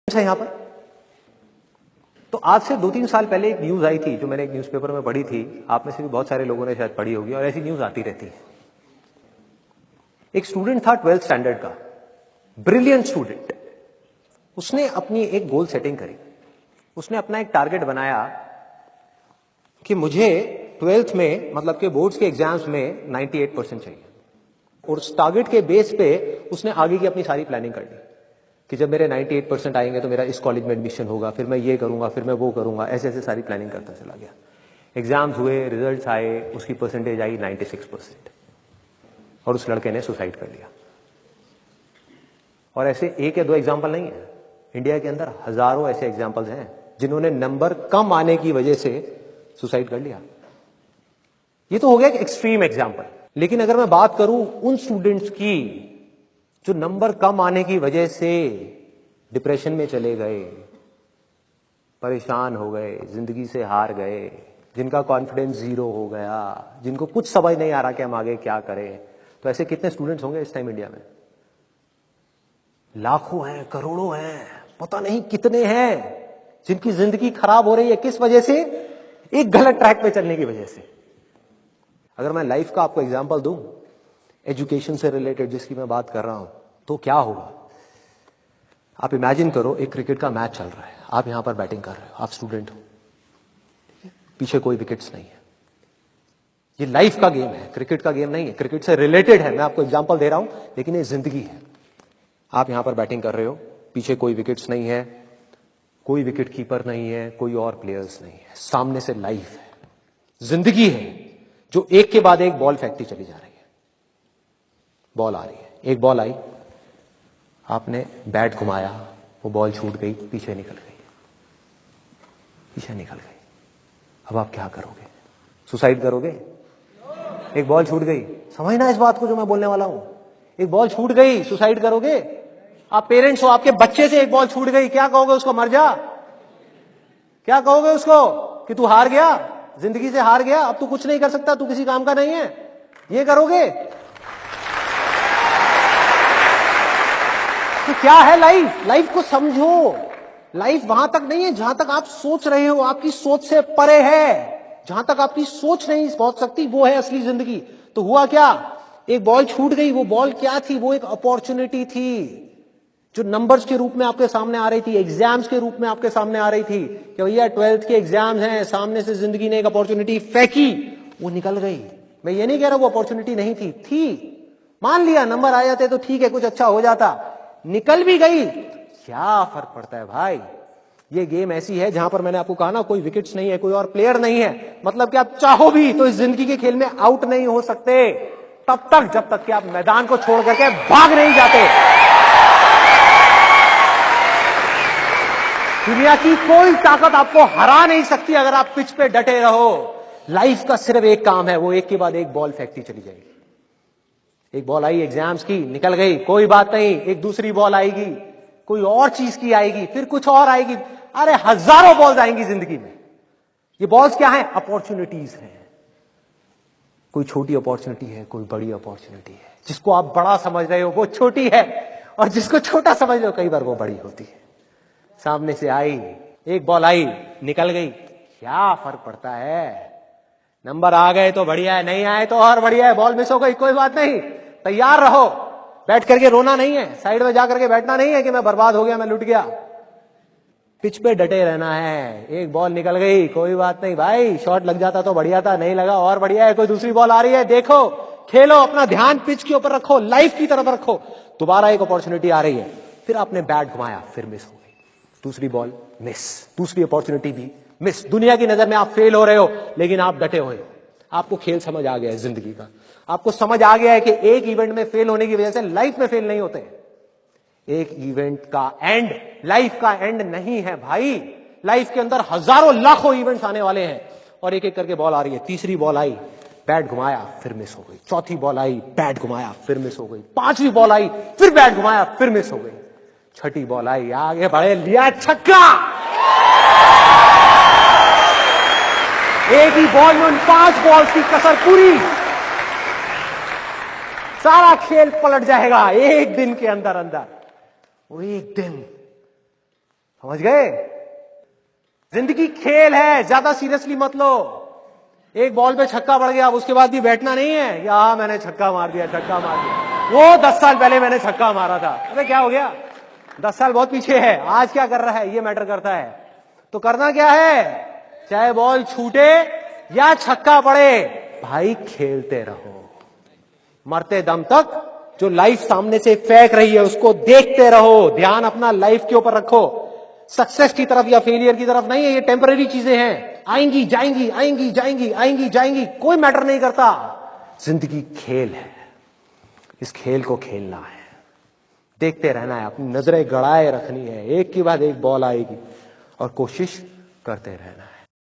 है यहां पर। तो आज से 2-3 साल पहले एक न्यूज आई थी जो मैंने एक न्यूज़पेपर में पढ़ी थी, आप में से भी बहुत सारे लोगों ने शायद पढ़ी होगी और ऐसी न्यूज आती रहती है। एक स्टूडेंट था 12th स्टैंडर्ड का, ब्रिलियंट स्टूडेंट। उसने अपनी एक गोल सेटिंग करी, उसने अपना एक टारगेट बनाया कि मुझे 12th में मतलब के बोर्ड्स के एग्जाम्स में 98% चाहिए, और उस टारगेट के बेस पे उसने आगे की अपनी सारी प्लानिंग कर ली कि जब मेरे 98% आएंगे तो मेरा इस कॉलेज में एडमिशन होगा, फिर मैं ये करूंगा, फिर मैं वो करूंगा, ऐसे ऐसे सारी प्लानिंग करता चला गया। एग्जाम्स हुए, रिजल्ट्स आए, उसकी परसेंटेज आई 96% और उस लड़के ने सुसाइड कर लिया। और ऐसे एक या दो एग्जाम्पल नहीं है, इंडिया के अंदर हजारों ऐसे एग्जाम्पल्स हैं जिन्होंने नंबर कम आने की वजह से सुसाइड कर लिया। ये तो हो गया एक एक्सट्रीम एग्जाम्पल, लेकिन अगर मैं बात करूं उन स्टूडेंट्स की जो नंबर कम आने की वजह से डिप्रेशन में चले गए, परेशान हो गए, जिंदगी से हार गए, जिनका कॉन्फिडेंस जीरो हो गया, जिनको कुछ समझ नहीं आ रहा कि हम आगे क्या करें, तो ऐसे कितने स्टूडेंट्स होंगे इस टाइम इंडिया में? लाखों हैं, करोड़ों हैं, पता नहीं कितने हैं जिनकी जिंदगी खराब हो रही है। किस वजह से? एक गलत ट्रैक पे चलने की वजह से। अगर मैं लाइफ का आपको एग्जांपल दूं, एजुकेशन से रिलेटेड जिसकी मैं बात कर रहा हूं, तो क्या होगा? आप इमेजिन करो एक क्रिकेट का मैच चल रहा है, आप यहां पर बैटिंग कर रहे हो, आप स्टूडेंट हो, पीछे कोई विकेट्स नहीं है। ये लाइफ का गेम है, क्रिकेट का गेम नहीं है, क्रिकेट से रिलेटेड है, मैं आपको एग्जांपल दे रहा हूं, लेकिन ये जिंदगी है। आप यहां पर बैटिंग कर रहे हो, पीछे कोई विकेट्स नहीं है, कोई विकेट कीपर नहीं है, कोई और प्लेयर्स नहीं है, सामने से लाइफ है, जिंदगी है जो एक के बाद एक बॉल फेंकती चली जा रही है। बॉल आ रही है, एक बॉल आई, आपने बैट घुमाया, वो बॉल छूट गई, पीछे निकल गई, पीछे निकल गई। अब आप क्या करोगे? सुसाइड करोगे? एक बॉल छूट गई, समझना इस बात को जो मैं बोलने वाला हूं। एक बॉल छूट गई, सुसाइड करोगे? आप पेरेंट्स हो, आपके बच्चे से एक बॉल छूट गई, क्या कहोगे उसको? मर जा? क्या कहोगे उसको कि तू हार गया, जिंदगी से हार गया, अब तू कुछ नहीं कर सकता, तू किसी काम का नहीं है? ये करोगे? तो क्या है लाइफ? लाइफ को समझो। लाइफ वहां तक नहीं है जहां तक आप सोच रहे हो, आपकी सोच से परे है। जहां तक आपकी सोच नहीं पहुंच सकती वो है असली जिंदगी। तो हुआ क्या? एक बॉल छूट गई, वो बॉल क्या थी? वो एक अपॉर्चुनिटी थी जो नंबर्स के रूप में आपके सामने आ रही थी, एग्जाम्स के रूप में आपके सामने आ रही थी कि भैया 12th के एग्जाम्स हैं, सामने से जिंदगी ने एक अपॉर्चुनिटी फेंकी, वो निकल गई। मैं ये नहीं कह रहा वो अपॉर्चुनिटी नहीं थी, मान लिया नंबर आ जाते तो ठीक है, कुछ अच्छा हो जाता, निकल भी गई, क्या फर्क पड़ता है भाई? ये गेम ऐसी है जहां पर मैंने आपको कहा ना, कोई विकेट्स नहीं है, कोई और प्लेयर नहीं है, मतलब कि आप चाहो भी तो इस जिंदगी के खेल में आउट नहीं हो सकते तब तक जब तक कि आप मैदान को छोड़ करके भाग नहीं जाते। दुनिया की कोई ताकत आपको हरा नहीं सकती अगर आप पिच पे डटे रहो। लाइफ का सिर्फ एक काम है, वो एक के बाद एक बॉल फेंकती चली जाएगी। एक बॉल आई एग्जाम्स की, निकल गई, कोई बात नहीं, एक दूसरी बॉल आएगी, कोई और चीज की आएगी, फिर कुछ और आएगी। अरे हजारों बॉल्स आएंगी जिंदगी में। ये बॉल्स क्या है? अपॉर्चुनिटीज हैं। कोई छोटी अपॉर्चुनिटी है, कोई बड़ी अपॉर्चुनिटी है। जिसको आप बड़ा समझ रहे हो वो छोटी है, और जिसको छोटा समझ रहे हो कई बार वो बड़ी होती है। सामने से आई, एक बॉल आई, निकल गई, क्या फर्क पड़ता है? नंबर आ गए तो बढ़िया है, नहीं आए तो और बढ़िया है, बॉल मिस हो गई, कोई बात नहीं, तैयार रहो। बैठ करके रोना नहीं है, साइड में जाकर के बैठना नहीं है कि मैं बर्बाद हो गया, मैं लुट गया। पिच पे डटे रहना है। एक बॉल निकल गई, कोई बात नहीं भाई, शॉट लग जाता तो बढ़िया था, नहीं लगा और बढ़िया है, कोई दूसरी बॉल आ रही है, देखो, खेलो, अपना ध्यान पिच के ऊपर रखो, लाइफ की तरफ रखो। दोबारा एक अपॉर्चुनिटी आ रही है, फिर आपने बैट घुमाया, फिर मिस हो गई, दूसरी बॉल मिस, दूसरी अपॉर्चुनिटी भी मिस। दुनिया की नजर में आप फेल हो रहे हो, लेकिन आप डटे हुए हो। आपको खेल समझ आ गया है जिंदगी का, आपको समझ आ गया है कि एक इवेंट में फेल होने की वजह से लाइफ में फेल नहीं होते। एक इवेंट का एंड लाइफ का एंड नहीं है भाई। लाइफ के अंदर हजारों लाखों इवेंट्स आने वाले हैं, और एक एक करके बॉल आ रही है। तीसरी बॉल आई, बैट घुमाया, फिर मिस हो गई। चौथी बॉल आई, बैट घुमाया, फिर मिस हो गई। पांचवी बॉल आई, फिर बैट घुमाया, फिर मिस हो गई। छठी बॉल आई, आगे बढ़े, लिया छक्का। एक ही बॉल में उन 5 बॉल्स की कसर पूरी, सारा खेल पलट जाएगा एक दिन के अंदर अंदर। वो एक दिन समझ गए? जिंदगी खेल है, ज्यादा सीरियसली मत लो। एक बॉल पे छक्का पड़ गया, अब उसके बाद भी बैठना नहीं है कि हाँ मैंने छक्का मार दिया, छक्का मार दिया। वो 10 साल पहले मैंने छक्का मारा था। अरे क्या हो गया? 10 साल बहुत पीछे है, आज क्या कर रहा है ये मैटर करता है। तो करना क्या है, चाहे बॉल छूटे या छक्का पड़े, भाई खेलते रहो मरते दम तक। जो लाइफ सामने से फेंक रही है उसको देखते रहो, ध्यान अपना लाइफ के ऊपर रखो। सक्सेस की तरफ या फेलियर की तरफ नहीं है, ये टेम्पररी चीजें हैं, आएंगी जाएंगी, आएंगी जाएंगी, आएंगी जाएंगी, कोई मैटर नहीं करता। जिंदगी खेल है, इस खेल को खेलना है, देखते रहना है, अपनी नजरें गड़ाए रखनी है, एक के बाद एक बॉल आएगी और कोशिश करते रहना है।